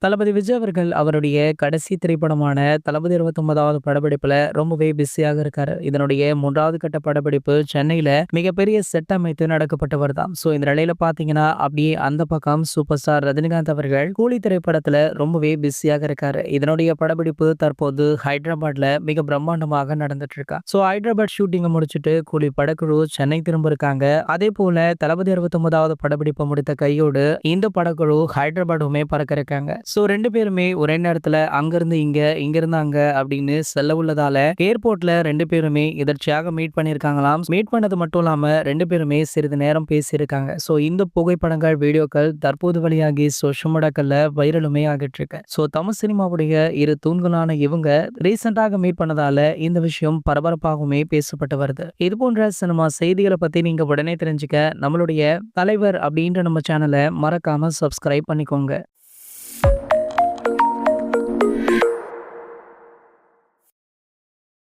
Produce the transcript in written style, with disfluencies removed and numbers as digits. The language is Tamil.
தளபதி விஜய் அவர்கள் அவருடைய கடைசி திரைப்படமான தளபதி 29வது படப்பிடிப்புல ரொம்பவே பிஸியாக இருக்காரு. இதனுடைய 3வது கட்ட படப்பிடிப்பு சென்னையில மிகப்பெரிய செட் அமைத்து நடக்கப்பட்டு வருதாம். இந்த நிலையில பார்த்தீங்கன்னா, அப்படியே அந்த பக்கம் சூப்பர் ஸ்டார் ரஜினிகாந்த் அவர்கள் கூலி திரைப்படத்துல ரொம்பவே பிஸியாக இருக்காரு. இதனுடைய படப்பிடிப்பு தற்போது ஹைதராபாத்ல மிக பிரம்மாண்டமாக நடந்துட்டு இருக்கா. ஹைதராபாத் ஷூட்டிங்கை முடிச்சுட்டு கூலி படக்குழு சென்னை திரும்ப இருக்காங்க. அதே போல தளபதி 69வது படப்பிடிப்பை முடித்த கையோடு இந்த படக்குழு ஹைதராபாத்துமே பறக்க இருக்காங்க. 2 பேருமே ஒரே நேரத்துல அங்கிருந்து இங்க, இங்கிருந்து அங்க அப்படின்னு செல்ல உள்ளதால ஏர்போர்ட்ல 2 பேருமே எதர்ச்சியாக மீட் பண்ணியிருக்காங்களாம். மீட் பண்ணது மட்டும் இல்லாம 2 பேருமே சிறிது நேரம் பேசியிருக்காங்க. இந்த புகைப்படங்கள், வீடியோக்கள் தற்போது வெளியாகி சோஷியல் மீடியாக்கள்ல வைரலுமே ஆகிட்டு இருக்கு. தமிழ் சினிமாவுடைய இரு தூண்களான இவங்க ரீசெண்டாக மீட் பண்ணதால இந்த விஷயம் பரபரப்பாகவுமே பேசப்பட்டு வருது. இது போன்ற சினிமா செய்திகளை பத்தி நீங்க உடனே தெரிஞ்சுக்க நம்மளுடைய தலைவர் அப்படின்ற நம்ம சேனலை மறக்காம சப்ஸ்கிரைப் பண்ணிக்கோங்க.